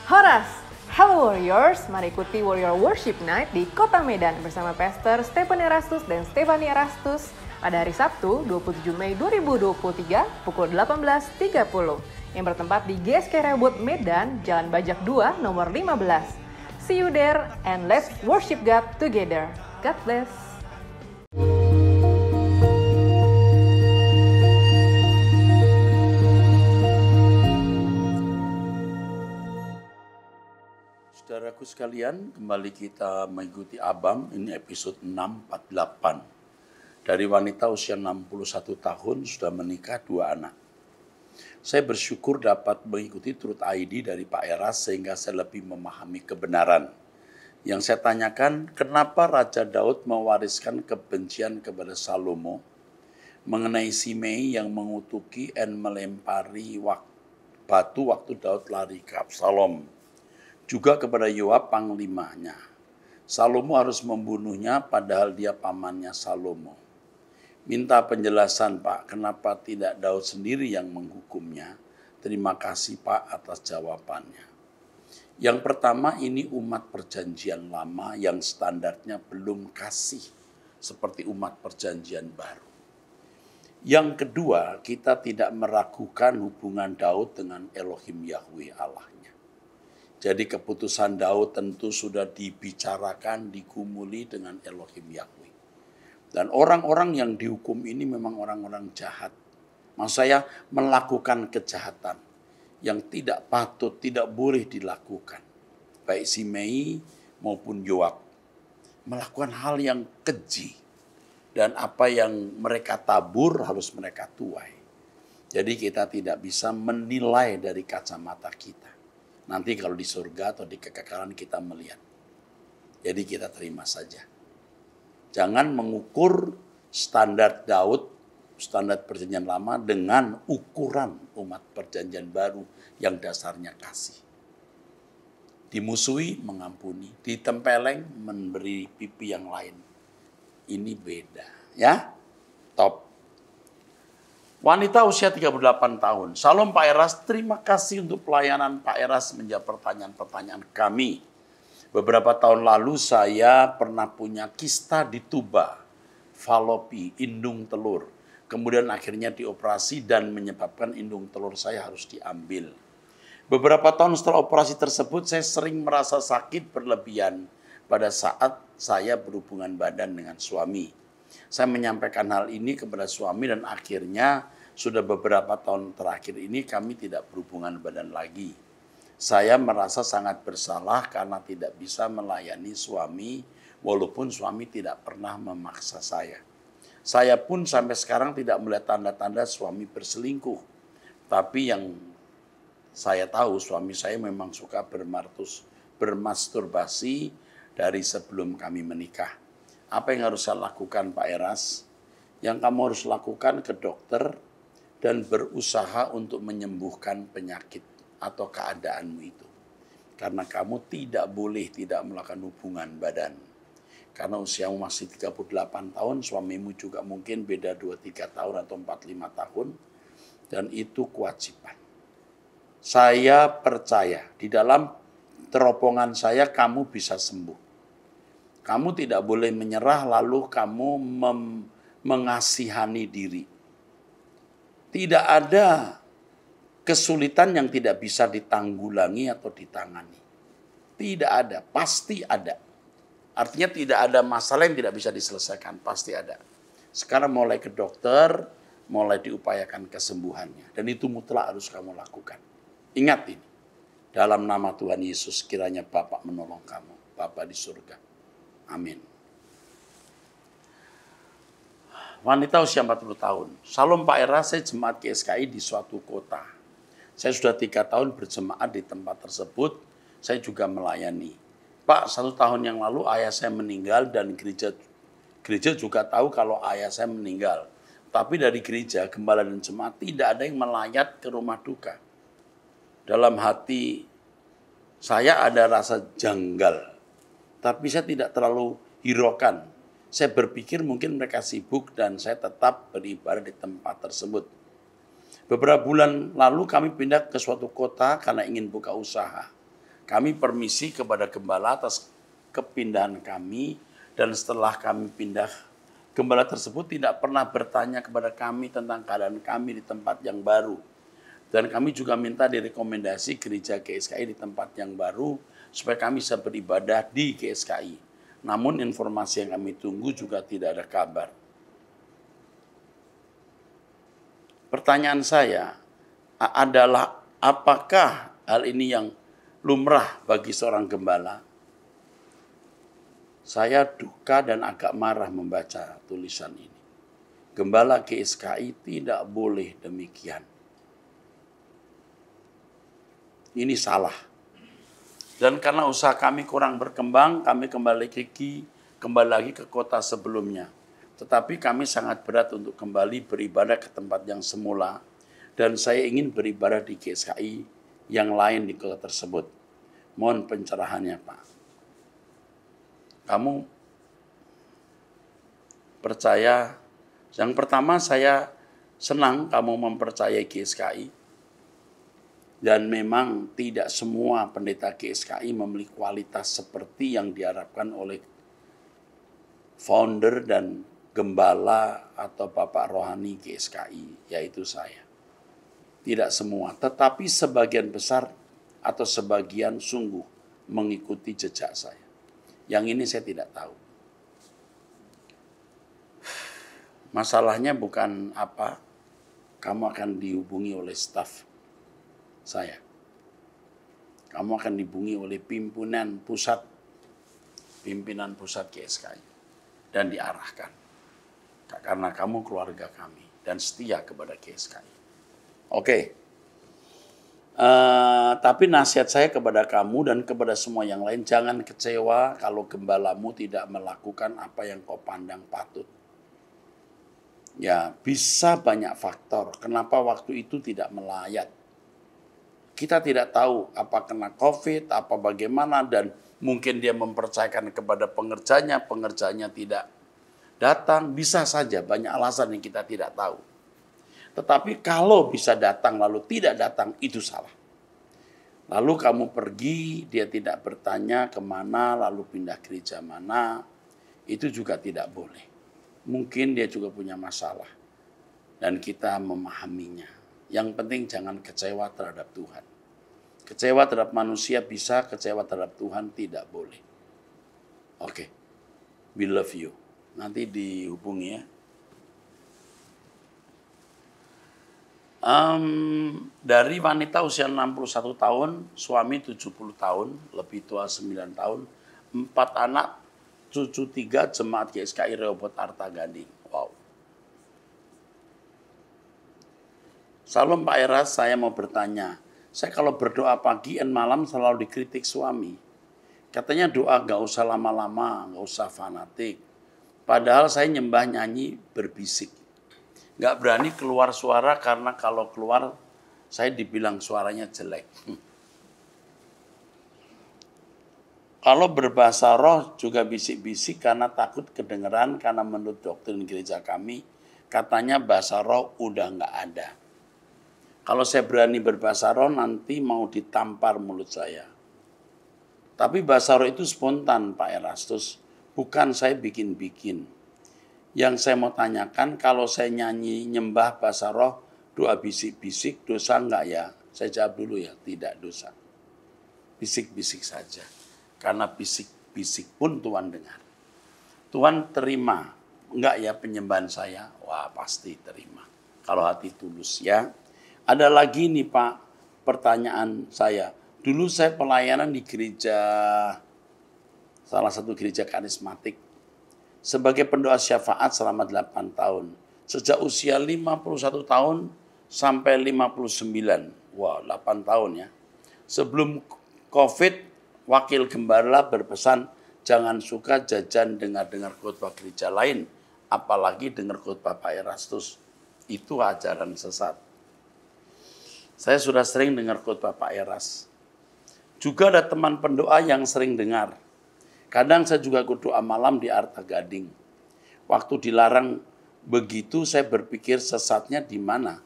Horas, hello Warriors, mari ikuti Warrior Worship Night di Kota Medan bersama Pastor Stephen Erastus dan Stephanie Erastus pada hari Sabtu 27 Mei 2023 pukul 18.30 yang bertempat di GSK Rebut Medan, Jalan Bajak 2 nomor 15. See you there and let's worship God together. God bless. Saudaraku sekalian, kembali kita mengikuti Abam, ini episode 648. Dari wanita usia 61 tahun sudah menikah 2 anak. Saya bersyukur dapat mengikuti Truth ID dari Pak Eras sehingga saya lebih memahami kebenaran. Yang saya tanyakan, kenapa Raja Daud mewariskan kebencian kepada Salomo mengenai Simei yang mengutuki dan melempari batu waktu Daud lari ke Absalom. Juga kepada Yoab panglimanya. Salomo harus membunuhnya padahal dia pamannya Salomo. Minta penjelasan Pak, kenapa tidak Daud sendiri yang menghukumnya? Terima kasih Pak atas jawabannya. Yang pertama ini umat perjanjian lama yang standarnya belum kasih seperti umat perjanjian baru. Yang kedua, kita tidak meragukan hubungan Daud dengan Elohim Yahweh Allahnya. Jadi keputusan Daud tentu sudah dibicarakan, digumuli dengan Elohim Yahweh. Dan orang-orang yang dihukum ini memang orang-orang jahat. Maksud saya melakukan kejahatan yang tidak patut, tidak boleh dilakukan. Baik Simei maupun Yoab. Melakukan hal yang keji. Dan apa yang mereka tabur harus mereka tuai. Jadi kita tidak bisa menilai dari kacamata kita. Nanti kalau di surga atau di kekekalan kita melihat. Jadi kita terima saja. Jangan mengukur standar Daud, standar perjanjian lama dengan ukuran umat perjanjian baru yang dasarnya kasih. Dimusuhi, mengampuni. Ditempeleng, memberi pipi yang lain. Ini beda. Ya, top. Wanita usia 38 tahun. Salam Pak Eras, terima kasih untuk pelayanan Pak Eras menjawab pertanyaan-pertanyaan kami. Beberapa tahun lalu saya pernah punya kista di tuba, falopi, indung telur. Kemudian akhirnya dioperasi dan menyebabkan indung telur saya harus diambil. Beberapa tahun setelah operasi tersebut saya sering merasa sakit berlebihan pada saat saya berhubungan badan dengan suami. Saya menyampaikan hal ini kepada suami dan akhirnya sudah beberapa tahun terakhir ini kami tidak berhubungan badan lagi. Saya merasa sangat bersalah karena tidak bisa melayani suami walaupun suami tidak pernah memaksa saya. Saya pun sampai sekarang tidak melihat tanda-tanda suami berselingkuh. Tapi yang saya tahu suami saya memang suka bermasturbasi dari sebelum kami menikah. Apa yang harus saya lakukan Pak Eras? Yang kamu harus lakukan ke dokter dan berusaha untuk menyembuhkan penyakit atau keadaanmu itu. Karena kamu tidak boleh tidak melakukan hubungan badan. Karena usiamu masih 38 tahun, suamimu juga mungkin beda 2-3 tahun atau 4-5 tahun. Dan itu kewajiban. Saya percaya di dalam teropongan saya kamu bisa sembuh. Kamu tidak boleh menyerah lalu kamu mengasihani diri. Tidak ada kesulitan yang tidak bisa ditanggulangi atau ditangani. Tidak ada, pasti ada. Artinya tidak ada masalah yang tidak bisa diselesaikan, pasti ada. Sekarang mulai ke dokter, mulai diupayakan kesembuhannya. Dan itu mutlak harus kamu lakukan. Ingat ini, dalam nama Tuhan Yesus kiranya Bapa menolong kamu, Bapa di surga. Amin. Wanita usia 40 tahun. Salam Pak Eras, saya jemaat GSKI di suatu kota. Saya sudah 3 tahun berjemaat di tempat tersebut. Saya juga melayani. Pak, 1 tahun yang lalu ayah saya meninggal dan gereja juga tahu kalau ayah saya meninggal. Tapi dari gereja, gembala dan jemaat tidak ada yang melayat ke rumah duka. Dalam hati saya ada rasa janggal. Tapi saya tidak terlalu hiraukan. Saya berpikir mungkin mereka sibuk dan saya tetap beribadah di tempat tersebut. Beberapa bulan lalu kami pindah ke suatu kota karena ingin buka usaha. Kami permisi kepada gembala atas kepindahan kami, dan setelah kami pindah, gembala tersebut tidak pernah bertanya kepada kami tentang keadaan kami di tempat yang baru. Dan kami juga minta direkomendasi gereja GSKI di tempat yang baru, supaya kami bisa beribadah di GSKI. Namun informasi yang kami tunggu juga tidak ada kabar. Pertanyaan saya adalah, apakah hal ini yang lumrah bagi seorang gembala? Saya duka dan agak marah membaca tulisan ini. Gembala GSKI tidak boleh demikian. Ini salah. Dan karena usaha kami kurang berkembang, kami kembali lagi ke kota sebelumnya. Tetapi kami sangat berat untuk kembali beribadah ke tempat yang semula. Dan saya ingin beribadah di GSKI yang lain di kota tersebut. Mohon pencerahannya, Pak. Kamu percaya? Yang pertama, saya senang kamu mempercayai GSKI. Dan memang tidak semua pendeta GSKI memiliki kualitas seperti yang diharapkan oleh founder dan gembala atau bapak rohani GSKI, yaitu saya. Tidak semua, tetapi sebagian besar atau sebagian sungguh mengikuti jejak saya. Yang ini saya tidak tahu. Masalahnya bukan apa, kamu akan dihubungi oleh staf saya. Kamu akan dihubungi oleh pimpinan pusat GSKI dan diarahkan. Karena kamu keluarga kami dan setia kepada GSKI. Oke. Tapi nasihat saya kepada kamu dan kepada semua yang lain, jangan kecewa kalau gembalamu tidak melakukan apa yang kau pandang patut. Ya, bisa banyak faktor kenapa waktu itu tidak melayat. Kita tidak tahu apa kena COVID, apa bagaimana, dan mungkin dia mempercayakan kepada pengerjanya tidak datang. Bisa saja banyak alasan yang kita tidak tahu. Tetapi kalau bisa datang lalu tidak datang, itu salah. Lalu kamu pergi, dia tidak bertanya kemana, lalu pindah gereja mana, itu juga tidak boleh. Mungkin dia juga punya masalah. Dan kita memahaminya. Yang penting jangan kecewa terhadap Tuhan. Kecewa terhadap manusia bisa, kecewa terhadap Tuhan tidak boleh. Oke. We love you. Nanti dihubungi ya. Dari wanita usia 61 tahun, suami 70 tahun, lebih tua 9 tahun, 4 anak, cucu 3, jemaat GSKI Rehoboth Arta Gading. Wow. Salam Pak Eras, saya mau bertanya. Saya kalau berdoa pagi dan malam selalu dikritik suami. Katanya doa gak usah lama-lama, gak usah fanatik. Padahal saya nyembah nyanyi berbisik. Gak berani keluar suara karena kalau keluar saya dibilang suaranya jelek. Kalau berbahasa roh juga bisik-bisik karena takut kedengeran, karena menurut doktrin gereja kami katanya bahasa roh udah gak ada. Kalau saya berani berbahasa roh nanti mau ditampar mulut saya. Tapi bahasa roh itu spontan Pak Erastus, bukan saya bikin-bikin. Yang saya mau tanyakan, kalau saya nyanyi nyembah bahasa roh, doa bisik-bisik, dosa enggak ya? Saya jawab dulu ya, tidak dosa. Bisik-bisik saja. Karena bisik-bisik pun Tuhan dengar. Tuhan terima, enggak ya penyembahan saya? Wah pasti terima. Kalau hati tulus ya. Ada lagi nih Pak, pertanyaan saya. Dulu saya pelayanan di gereja, salah satu gereja karismatik. Sebagai pendoa syafaat selama 8 tahun. Sejak usia 51 tahun sampai 59. Wow, 8 tahun ya. Sebelum COVID, wakil gembala berpesan, jangan suka jajan dengar-dengar khotbah gereja lain. Apalagi dengar khotbah Pak Erastus. Itu ajaran sesat. Saya sudah sering dengar khotbah Pak Eras. Juga ada teman pendoa yang sering dengar. Kadang saya juga doa malam di Arta Gading. Waktu dilarang begitu saya berpikir sesatnya di mana.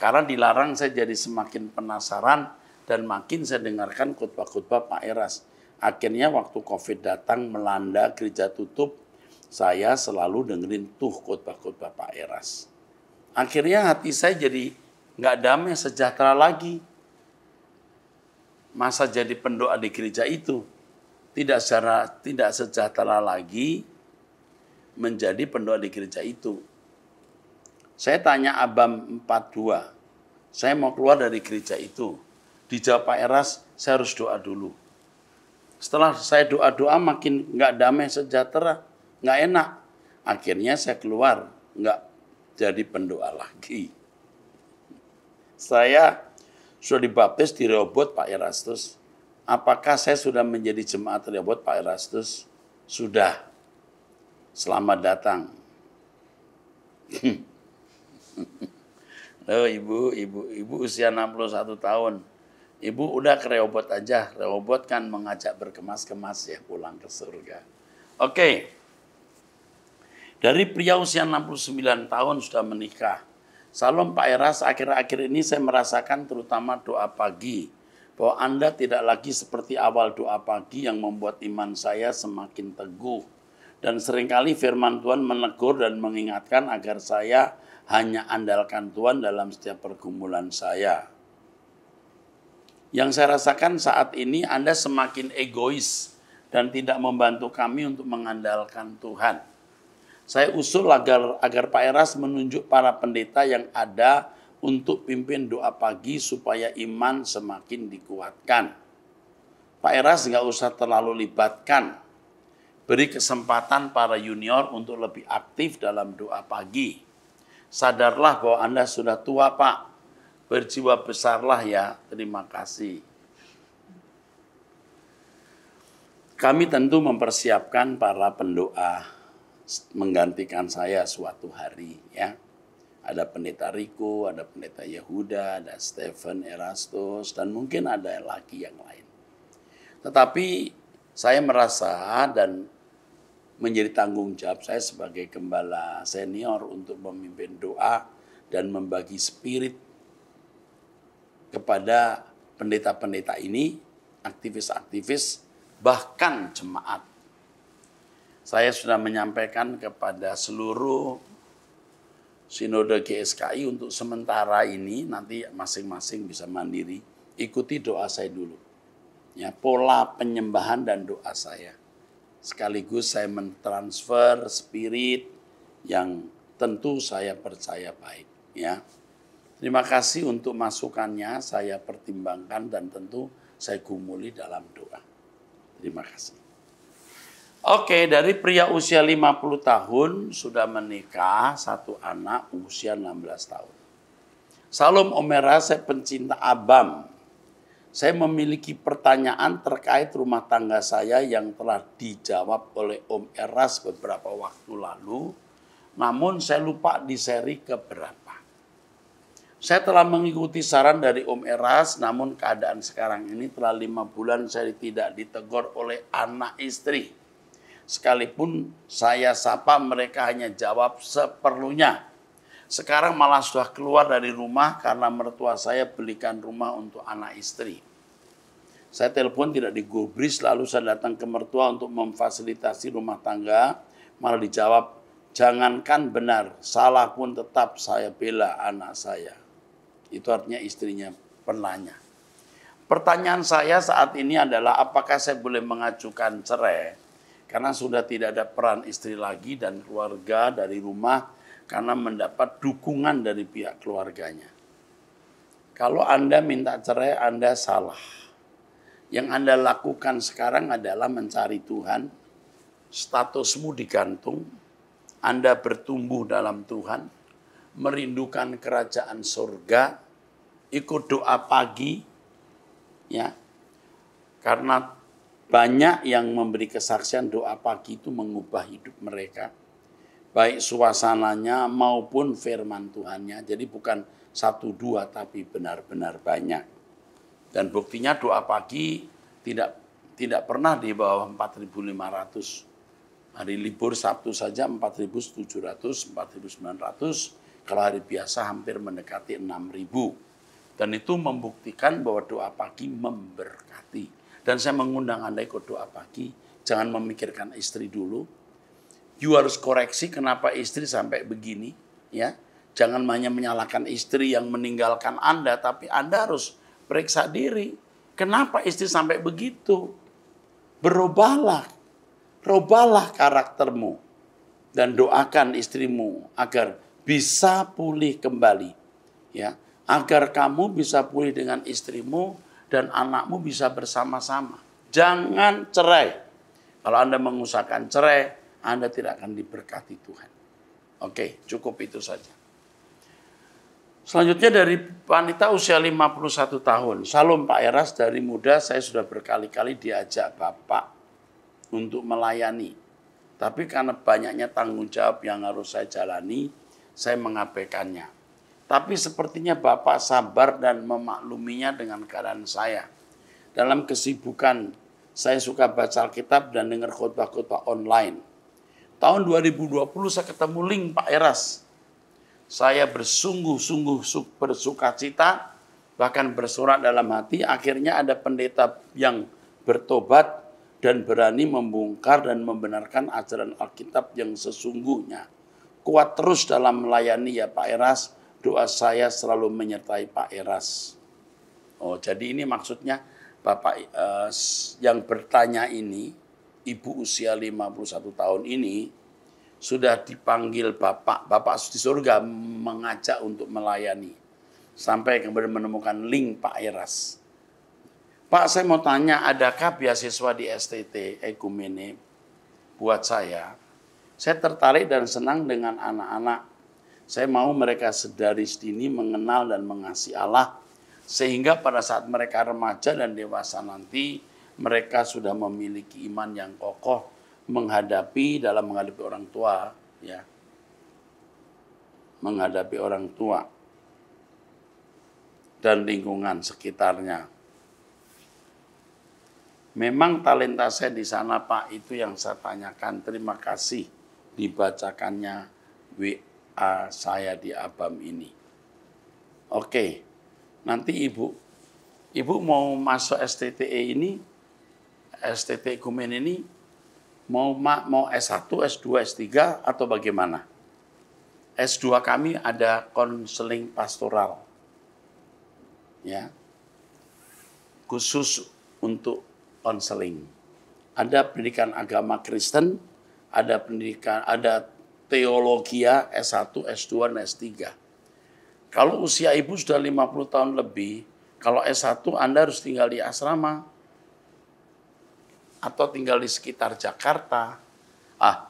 Karena dilarang saya jadi semakin penasaran dan makin saya dengarkan khotbah-khotbah Pak Eras. Akhirnya waktu COVID datang melanda, gereja tutup, saya selalu dengerin tuh khotbah-khotbah Pak Eras. Akhirnya hati saya jadi nggak damai sejahtera lagi. Masa jadi pendoa di gereja itu tidak sejahtera lagi menjadi pendoa di gereja itu. Saya tanya Abam 42, saya mau keluar dari gereja itu. Dijawab Pak Eras, saya harus doa dulu. Setelah saya doa-doa makin nggak damai sejahtera, nggak enak. Akhirnya saya keluar, nggak jadi pendoa lagi. Saya sudah dibaptis di Rehoboth Pak Erastus. Apakah saya sudah menjadi jemaat Rehoboth Pak Erastus? Sudah. Selamat datang. Loh, ibu usia 61 tahun. Ibu udah ke Rehoboth aja. Rehoboth kan mengajak berkemas-kemas ya pulang ke surga. Oke. Dari pria usia 69 tahun sudah menikah. Salam Pak Eras, akhir-akhir ini saya merasakan terutama doa pagi. Bahwa Anda tidak lagi seperti awal doa pagi yang membuat iman saya semakin teguh. Dan seringkali firman Tuhan menegur dan mengingatkan agar saya hanya andalkan Tuhan dalam setiap pergumulan saya. Yang saya rasakan saat ini Anda semakin egois dan tidak membantu kami untuk mengandalkan Tuhan. Saya usul agar Pak Eras menunjuk para pendeta yang ada untuk pimpin doa pagi supaya iman semakin dikuatkan. Pak Eras nggak usah terlalu libatkan. Beri kesempatan para junior untuk lebih aktif dalam doa pagi. Sadarlah bahwa Anda sudah tua, Pak. Berjiwa besarlah ya. Terima kasih. Kami tentu mempersiapkan para pendoa menggantikan saya suatu hari ya. Ada pendeta Riko, ada pendeta Yehuda, ada Stephen Erastus, dan mungkin ada lagi yang lain. Tetapi saya merasa dan menjadi tanggung jawab saya sebagai gembala senior untuk memimpin doa dan membagi spirit kepada pendeta-pendeta ini, aktivis-aktivis, bahkan jemaat. Saya sudah menyampaikan kepada seluruh Sinode GSKI untuk sementara ini, nanti masing-masing bisa mandiri, ikuti doa saya dulu. Ya, pola penyembahan dan doa saya. Sekaligus saya mentransfer spirit yang tentu saya percaya baik. Ya. Terima kasih untuk masukannya, saya pertimbangkan dan tentu saya gumuli dalam doa. Terima kasih. Oke, dari pria usia 50 tahun sudah menikah, satu anak usia 16 tahun. Salam Om Eras, saya pencinta Abam. Saya memiliki pertanyaan terkait rumah tangga saya yang telah dijawab oleh Om Eras beberapa waktu lalu, namun saya lupa di seri keberapa. Saya telah mengikuti saran dari Om Eras, namun keadaan sekarang ini telah 5 bulan saya tidak ditegur oleh anak istri. Sekalipun saya sapa, mereka hanya jawab seperlunya. Sekarang malah sudah keluar dari rumah karena mertua saya belikan rumah untuk anak istri. Saya telepon tidak digubris, lalu saya datang ke mertua untuk memfasilitasi rumah tangga. Malah dijawab, jangankan benar, salah pun tetap saya bela anak saya. Itu artinya istrinya penanya. Pertanyaan saya saat ini adalah apakah saya boleh mengajukan cerai? Karena sudah tidak ada peran istri lagi dan keluarga dari rumah karena mendapat dukungan dari pihak keluarganya. Kalau Anda minta cerai, Anda salah. Yang Anda lakukan sekarang adalah mencari Tuhan, statusmu digantung, Anda bertumbuh dalam Tuhan, merindukan kerajaan surga, ikut doa pagi, ya, karena banyak yang memberi kesaksian doa pagi itu mengubah hidup mereka. Baik suasananya maupun firman Tuhannya. Jadi bukan 1-2 tapi benar-benar banyak. Dan buktinya doa pagi tidak pernah di bawah 4.500. Hari libur Sabtu saja 4.700, 4.900. Kalau hari biasa hampir mendekati 6.000. Dan itu membuktikan bahwa doa pagi memberkati. Dan saya mengundang Anda ikut doa pagi. Jangan memikirkan istri dulu. You harus koreksi kenapa istri sampai begini. Ya, jangan hanya menyalahkan istri yang meninggalkan Anda. Tapi Anda harus periksa diri. Kenapa istri sampai begitu? Berubahlah. Rubahlah karaktermu. Dan doakan istrimu agar bisa pulih kembali. Ya, agar kamu bisa pulih dengan istrimu dan anakmu bisa bersama-sama. Jangan cerai. Kalau Anda mengusahakan cerai, Anda tidak akan diberkati Tuhan. Oke, cukup itu saja. Selanjutnya dari wanita usia 51 tahun. Salam Pak Eras, dari muda saya sudah berkali-kali diajak Bapak untuk melayani. Tapi karena banyaknya tanggung jawab yang harus saya jalani, saya mengabaikannya. Tapi sepertinya Bapak sabar dan memakluminya dengan keadaan saya. Dalam kesibukan, saya suka baca Alkitab dan dengar khotbah-khotbah online. Tahun 2020 saya ketemu link Pak Eras. Saya bersungguh-sungguh bersuka cita, bahkan bersorak dalam hati. Akhirnya ada pendeta yang bertobat dan berani membongkar dan membenarkan ajaran Alkitab yang sesungguhnya. Kuat terus dalam melayani ya Pak Eras. Doa saya selalu menyertai Pak Eras. Oh, jadi ini maksudnya Bapak yang bertanya ini, ibu usia 51 tahun ini, sudah dipanggil Bapak di surga mengajak untuk melayani. Sampai kemudian menemukan link Pak Eras. Pak, saya mau tanya, adakah beasiswa di STT Ekumene buat saya? Saya tertarik dan senang dengan anak-anak. Saya mau mereka sedari sedini mengenal dan mengasihi Allah, sehingga pada saat mereka remaja dan dewasa nanti, mereka sudah memiliki iman yang kokoh menghadapi orang tua, ya, menghadapi orang tua dan lingkungan sekitarnya. Memang talenta saya di sana Pak, itu yang saya tanyakan. Terima kasih dibacakannya WA saya di Abam ini. Oke, nanti ibu mau masuk STTE ini, STT Ekumen ini, mau S1, S2, S3 atau bagaimana? S2 kami ada konseling pastoral. Ya. Khusus untuk konseling. Ada pendidikan agama Kristen, ada teologia S1, S2, dan S3. Kalau usia ibu sudah 50 tahun lebih, kalau S1 Anda harus tinggal di asrama atau tinggal di sekitar Jakarta.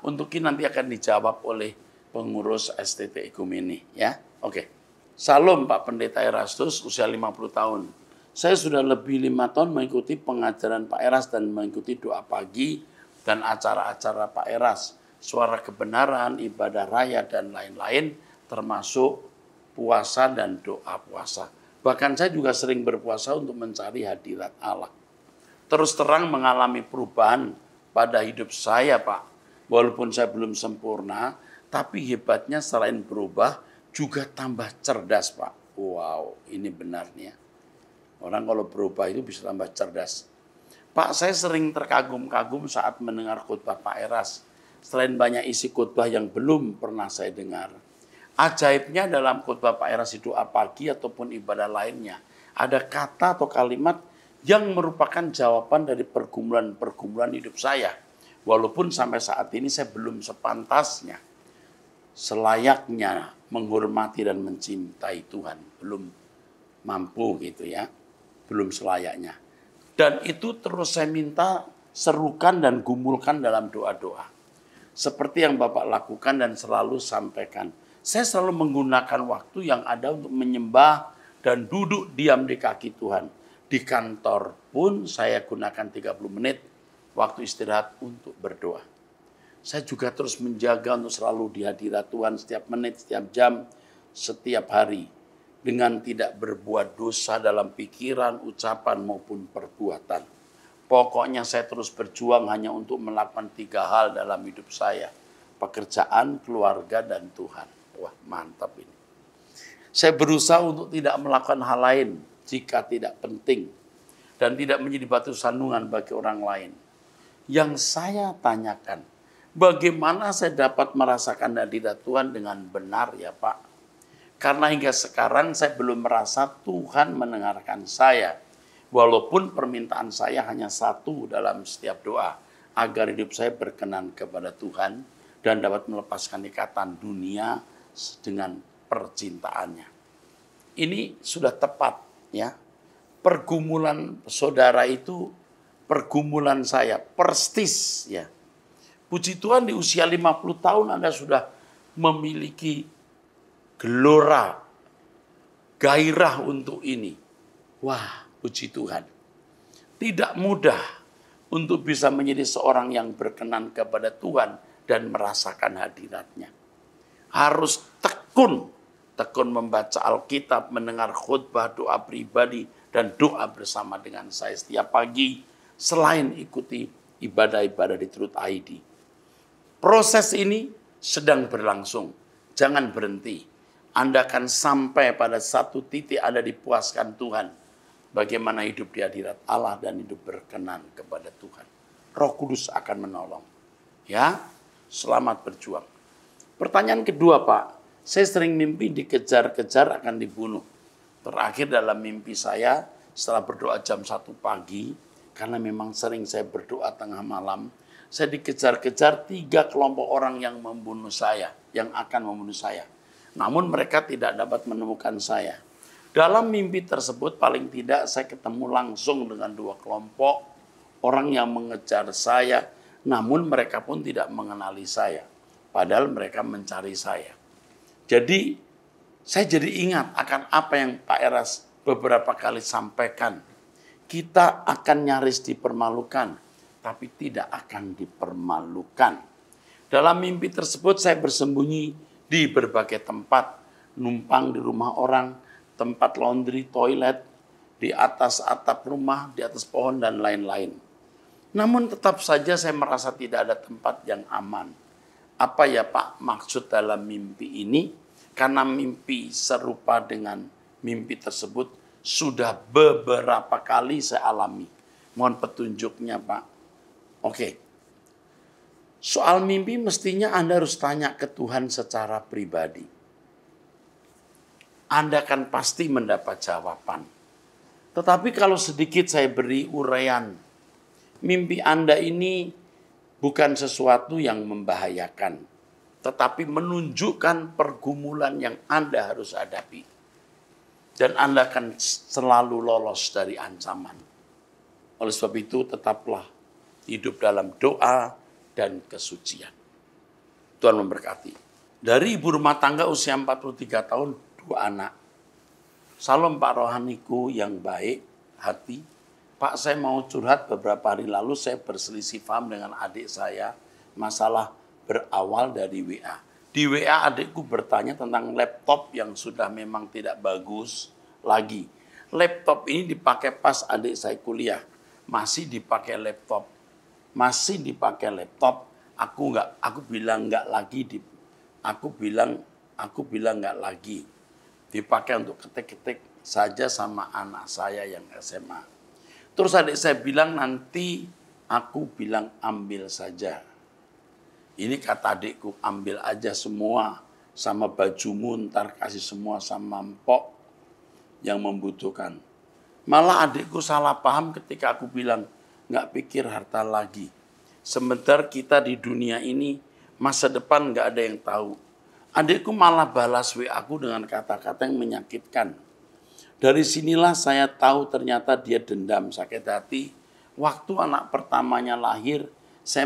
Untuk ini nanti akan dijawab oleh pengurus STT Ekumene, ya. Oke. Salam Pak Pendeta Erastus, usia 50 tahun. Saya sudah lebih 5 tahun mengikuti pengajaran Pak Eras dan mengikuti doa pagi dan acara-acara Pak Eras, suara kebenaran, ibadah raya, dan lain-lain, termasuk puasa dan doa puasa. Bahkan saya juga sering berpuasa untuk mencari hadirat Allah. Terus terang mengalami perubahan pada hidup saya, Pak. Walaupun saya belum sempurna, tapi hebatnya selain berubah, juga tambah cerdas, Pak. Wow, ini benarnya. Orang kalau berubah itu bisa tambah cerdas. Pak, saya sering terkagum-kagum saat mendengar khotbah Pak Eras. Selain banyak isi khotbah yang belum pernah saya dengar. Ajaibnya dalam khotbah Pak Eras di doa pagi ataupun ibadah lainnya, ada kata atau kalimat yang merupakan jawaban dari pergumulan-pergumulan hidup saya. Walaupun sampai saat ini saya belum sepantasnya, selayaknya menghormati dan mencintai Tuhan. Belum mampu gitu ya. Belum selayaknya. Dan itu terus saya minta serukan dan gumulkan dalam doa-doa. Seperti yang Bapak lakukan dan selalu sampaikan. Saya selalu menggunakan waktu yang ada untuk menyembah dan duduk diam di kaki Tuhan. Di kantor pun saya gunakan 30 menit waktu istirahat untuk berdoa. Saya juga terus menjaga untuk selalu di hadirat Tuhan setiap menit, setiap jam, setiap hari. Dengan tidak berbuat dosa dalam pikiran, ucapan, maupun perbuatan. Pokoknya saya terus berjuang hanya untuk melakukan 3 hal dalam hidup saya. Pekerjaan, keluarga, dan Tuhan. Wah, mantap ini. Saya berusaha untuk tidak melakukan hal lain jika tidak penting dan tidak menjadi batu sandungan bagi orang lain. Yang saya tanyakan, bagaimana saya dapat merasakan hadirat Tuhan dengan benar ya Pak? Karena hingga sekarang saya belum merasa Tuhan mendengarkan saya. Walaupun permintaan saya hanya satu dalam setiap doa, agar hidup saya berkenan kepada Tuhan dan dapat melepaskan ikatan dunia dengan percintaannya. Ini sudah tepat ya. Pergumulan saudara itu pergumulan saya, persis ya. Puji Tuhan di usia 50 tahun Anda sudah memiliki gelora, gairah untuk ini. Wah, puji Tuhan. Tidak mudah untuk bisa menjadi seorang yang berkenan kepada Tuhan dan merasakan hadiratnya. Harus tekun membaca Alkitab, mendengar khutbah, doa pribadi, dan doa bersama dengan saya setiap pagi, selain ikuti ibadah-ibadah di Truth ID. Proses ini sedang berlangsung, jangan berhenti. Anda akan sampai pada satu titik Anda dipuaskan Tuhan. Bagaimana hidup di hadirat Allah dan hidup berkenan kepada Tuhan. Roh Kudus akan menolong. Ya, selamat berjuang. Pertanyaan kedua Pak, saya sering mimpi dikejar-kejar akan dibunuh. Terakhir dalam mimpi saya setelah berdoa jam 1 pagi, karena memang sering saya berdoa tengah malam, saya dikejar-kejar 3 kelompok orang yang membunuh saya, yang akan membunuh saya. Namun mereka tidak dapat menemukan saya. Dalam mimpi tersebut paling tidak saya ketemu langsung dengan 2 kelompok orang yang mengejar saya, namun mereka pun tidak mengenali saya. Padahal mereka mencari saya. Jadi saya jadi ingat akan apa yang Pak Eras beberapa kali sampaikan. Kita akan nyaris dipermalukan, tapi tidak akan dipermalukan. Dalam mimpi tersebut saya bersembunyi di berbagai tempat, numpang di rumah orang, tempat laundry, toilet, di atas atap rumah, di atas pohon, dan lain-lain. Namun tetap saja saya merasa tidak ada tempat yang aman. Apa ya Pak maksud dalam mimpi ini? Karena mimpi serupa dengan mimpi tersebut sudah beberapa kali saya alami. Mohon petunjuknya Pak. Oke. Soal mimpi mestinya Anda harus tanya ke Tuhan secara pribadi. Anda akan pasti mendapat jawaban. Tetapi kalau sedikit saya beri uraian, mimpi Anda ini bukan sesuatu yang membahayakan, tetapi menunjukkan pergumulan yang Anda harus hadapi. Dan Anda akan selalu lolos dari ancaman. Oleh sebab itu tetaplah hidup dalam doa dan kesucian. Tuhan memberkati. Dari ibu rumah tangga usia 43 tahun, 2 anak. Salam Pak rohaniku yang baik hati. Pak, saya mau curhat. Beberapa hari lalu saya berselisih paham dengan adik saya. Masalah berawal dari WA. Di WA adikku bertanya tentang laptop yang sudah memang tidak bagus lagi. Laptop ini dipakai pas adik saya kuliah. Masih dipakai laptop. Aku bilang enggak lagi. Dipakai untuk ketik-ketik saja sama anak saya yang SMA. Terus adik saya bilang nanti aku bilang ambil saja. Ini kata adikku, ambil aja semua sama bajumu, ntar kasih semua sama mpok yang membutuhkan. Malah adikku salah paham ketika aku bilang, nggak pikir harta lagi. Sebentar kita di dunia ini, masa depan nggak ada yang tahu. Adikku malah balas WA aku dengan kata-kata yang menyakitkan. Dari sinilah saya tahu ternyata dia dendam, sakit hati. Waktu anak pertamanya lahir, saya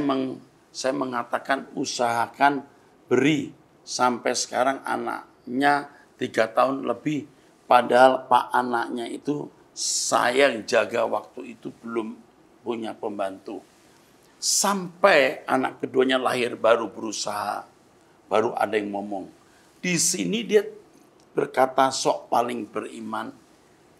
mengatakan usahakan beri. Sampai sekarang anaknya 3 tahun lebih. Padahal pak anaknya itu saya yang jaga waktu itu belum punya pembantu. Sampai anak keduanya lahir baru berusaha. Baru ada yang ngomong. Di sini dia berkata sok paling beriman,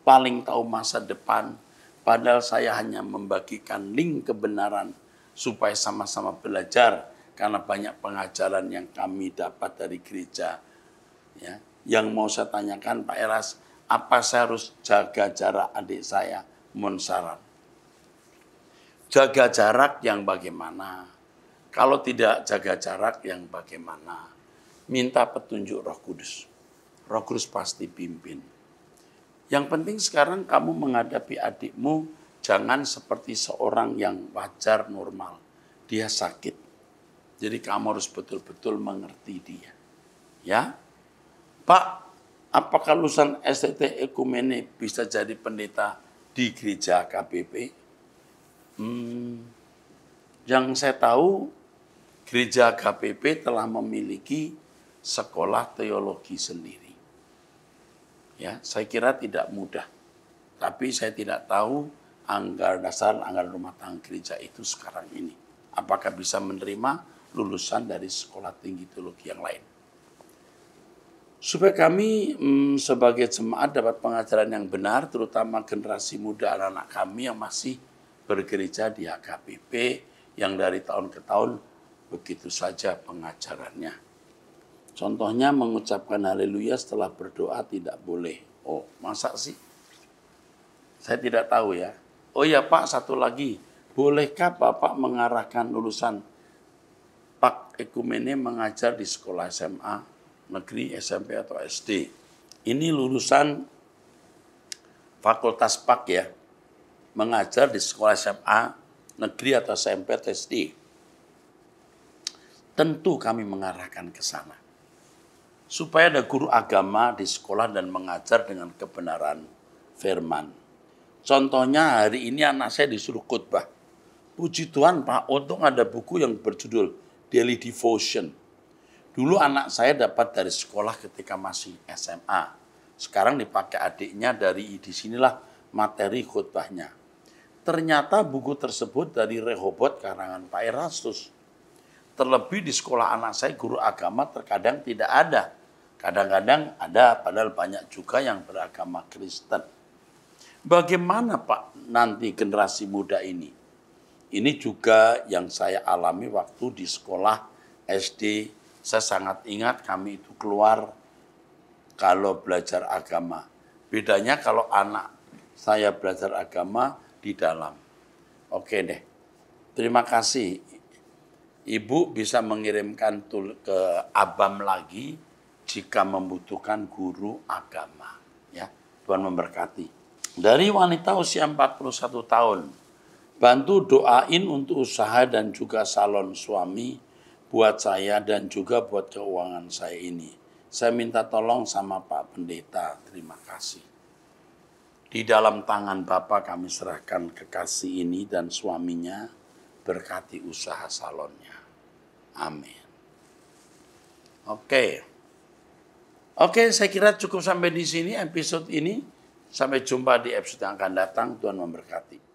paling tahu masa depan. Padahal saya hanya membagikan link kebenaran supaya sama-sama belajar. Karena banyak pengajaran yang kami dapat dari gereja. Ya. Yang mau saya tanyakan Pak Eras, apa saya harus jaga jarak adik saya? Mohon saran. Jaga jarak yang bagaimana? Kalau tidak jaga jarak yang bagaimana? Minta petunjuk Roh Kudus. Roh Kudus pasti pimpin. Yang penting sekarang kamu menghadapi adikmu, jangan seperti seorang yang wajar, normal. Dia sakit. Jadi kamu harus betul-betul mengerti dia. Ya, Pak, apakah lulusan STT Ekumene bisa jadi pendeta di gereja KBP? Yang saya tahu, gereja KBP telah memiliki sekolah teologi sendiri. Ya, saya kira tidak mudah. Tapi saya tidak tahu anggaran dasar, anggaran rumah tangga gereja itu sekarang ini. Apakah bisa menerima lulusan dari sekolah tinggi teologi yang lain? Supaya kami sebagai jemaat dapat pengajaran yang benar, terutama generasi muda anak-anak kami yang masih bergereja di HKBP, yang dari tahun ke tahun begitu saja pengajarannya. Contohnya mengucapkan haleluya setelah berdoa tidak boleh. Oh, masa sih? Saya tidak tahu ya. Oh ya Pak, satu lagi. Bolehkah Bapak mengarahkan lulusan Pak Ekumene mengajar di sekolah SMA, negeri, SMP atau SD? Ini lulusan Fakultas PAK ya. Mengajar di sekolah SMA, negeri atau SMP atau SD. Tentu kami mengarahkan ke sana. Supaya ada guru agama di sekolah dan mengajar dengan kebenaran firman. Contohnya hari ini anak saya disuruh khotbah. Puji Tuhan Pak, untung ada buku yang berjudul Daily Devotion. Dulu anak saya dapat dari sekolah ketika masih SMA. Sekarang dipakai adiknya dari disinilah materi khotbahnya. Ternyata buku tersebut dari Rehobot karangan Pak Erastus. Terlebih di sekolah anak saya guru agama terkadang tidak ada. Kadang-kadang ada, padahal banyak juga yang beragama Kristen. Bagaimana Pak nanti generasi muda ini? Ini juga yang saya alami waktu di sekolah SD. Saya sangat ingat kami itu keluar kalau belajar agama. Bedanya kalau anak saya belajar agama di dalam. Oke deh, terima kasih. Ibu bisa mengirimkan ke Abam lagi jika membutuhkan guru agama. Ya, Tuhan memberkati. Dari wanita usia 41 tahun, bantu doain untuk usaha dan juga salon suami buat saya dan juga buat keuangan saya ini. Saya minta tolong sama Pak Pendeta, terima kasih. Di dalam tangan Bapak kami serahkan kekasih ini dan suaminya, berkati usaha salonnya. Amin. Oke, saya kira cukup sampai di sini episode ini. Sampai jumpa di episode yang akan datang. Tuhan memberkati.